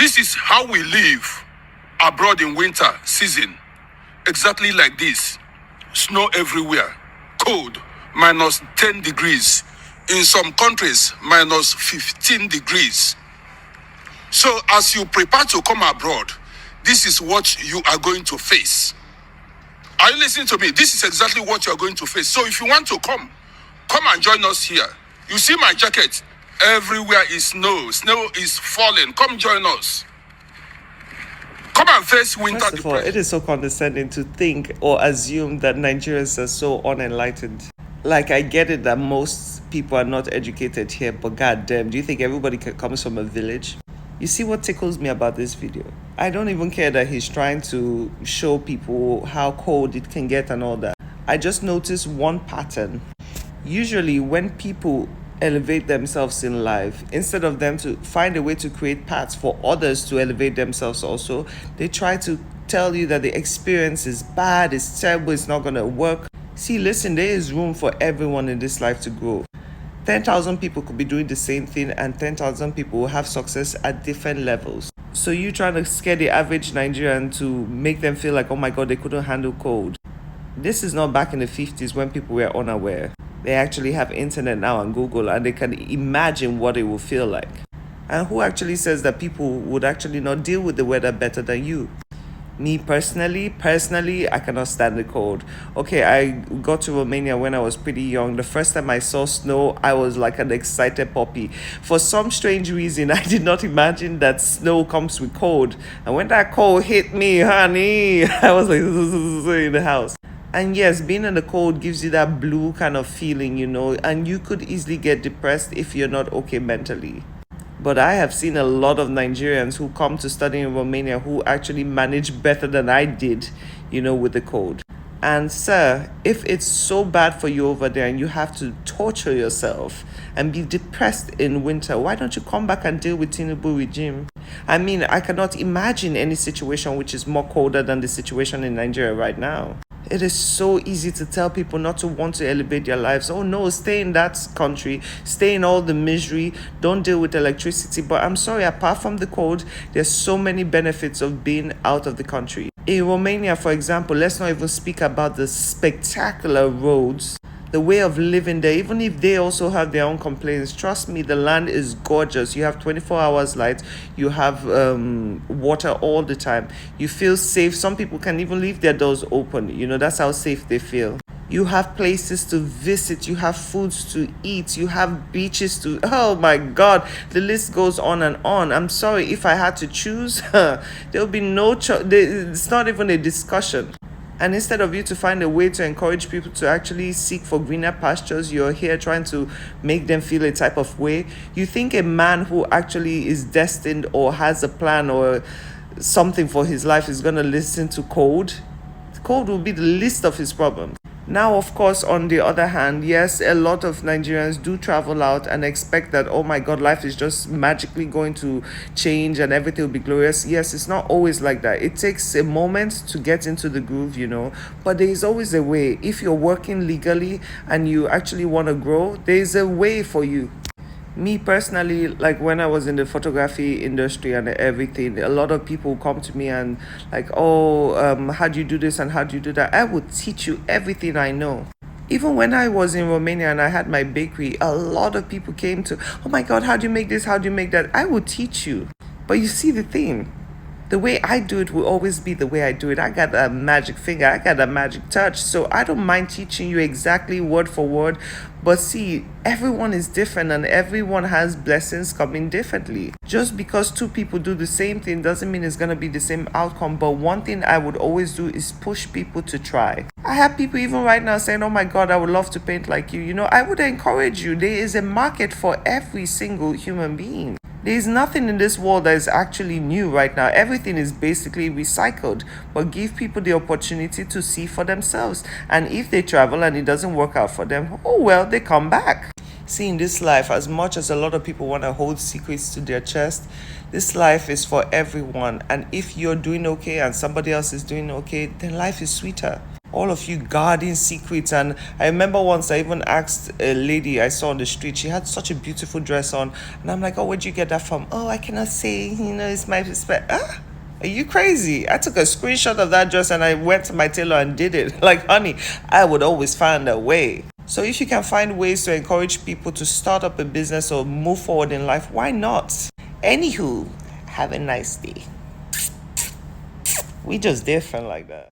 This is how we live abroad in winter season. Exactly like this. Snow everywhere. Cold. Minus 10 degrees. In some countries, minus 15 degrees. So as you prepare to come abroad, this is what you are going to face. Are you listening to me? This is exactly what you are going to face. So if you want to come and join us here. You see my jacket? Everywhere is snow. Snow is falling. Come join us. Come and face winter First of all, depression. it is so condescending to think or assume that Nigerians are so unenlightened. Like, I get it that most people are not educated here, but goddamn, do you think everybody comes from a village? You see what tickles me about this video? I don't even care that he's trying to show people how cold it can get and all that. I just noticed one pattern. Usually when people elevate themselves in life, instead of them to find a way to create paths for others to elevate themselves also, they try to tell you that the experience is bad, it's terrible, it's not going to work. See, listen, there is room for everyone in this life to grow. 10,000 people could be doing the same thing and 10,000 people will have success at different levels. So you trying to scare the average Nigerian to make them feel like, oh my God, they couldn't handle cold. This is not back in the 50s when people were unaware. They actually have internet now and Google, and they can imagine what it will feel like. And who actually says that people would actually not deal with the weather better than you? Me personally, I cannot stand the cold. Okay, I got to Romania when I was pretty young. The first time I saw snow, I was like an excited puppy. For some strange reason, I did not imagine that snow comes with cold. And when that cold hit me, honey, I was like in the house. And yes, being in the cold gives you that blue kind of feeling, and you could easily get depressed if you're not okay mentally. But I have seen a lot of Nigerians who come to study in Romania who actually manage better than I did, with the cold. And sir, if it's so bad for you over there and you have to torture yourself and be depressed in winter, why don't you come back and deal with Tinubu regime? I mean, I cannot imagine any situation which is more colder than the situation in Nigeria right now. It is so easy to tell people not to want to elevate their lives. Oh no, stay in that country, stay in all the misery, don't deal with electricity. But I'm sorry, apart from the cold, there's so many benefits of being out of the country. In Romania, for example, let's not even speak about the spectacular roads, the way of living there. Even if they also have their own complaints, trust me, the land is gorgeous. You have 24 hours light, you have water all the time, you feel safe. Some people can even leave their doors open, that's how safe they feel. You have places to visit, you have foods to eat, you have beaches to, oh my God, the list goes on and on. I'm sorry, if I had to choose, there'll be no it's not even a discussion. And instead of you to find a way to encourage people to actually seek for greener pastures, you're here trying to make them feel a type of way. You think a man who actually is destined or has a plan or something for his life is going to listen to cold? Cold will be the least of his problems. Now, of course, on the other hand, yes, a lot of Nigerians do travel out and expect that, oh my God, life is just magically going to change and everything will be glorious. Yes, it's not always like that. It takes a moment to get into the groove, but there is always a way. If you're working legally and you actually want to grow, there is a way for you. Me personally, like when I was in the photography industry and everything, a lot of people come to me and like, how do you do this and how do you do that? I would teach you everything I know. Even when I was in Romania and I had my bakery, a lot of people came to, oh my God, how do you make this? How do you make that? I would teach you. But you see the thing, the way I do it will always be the way I do it. I got a magic finger. I got a magic touch. So I don't mind teaching you exactly word for word. But see, everyone is different and everyone has blessings coming differently. Just because two people do the same thing doesn't mean it's going to be the same outcome. But one thing I would always do is push people to try. I have people even right now saying, oh my God, I would love to paint like you. I would encourage you. There is a market for every single human being. There is nothing in this world that is actually new right now. Everything is basically recycled. But give people the opportunity to see for themselves. And if they travel and it doesn't work out for them, oh well, they come back. See, in this life, as much as a lot of people want to hold secrets to their chest, this life is for everyone. And if you're doing okay and somebody else is doing okay, then life is sweeter. all of you guarding secrets. And I remember once I even asked a lady I saw on the street, she had such a beautiful dress on, and I'm like, oh, where'd you get that from? Oh, I cannot say, it's my ah, are you crazy? I took a screenshot of that dress and I went to my tailor and did it. Like, honey, I would always find a way. So if you can find ways to encourage people to start up a business or move forward in life, why not? Anywho, have a nice day. We just different like that.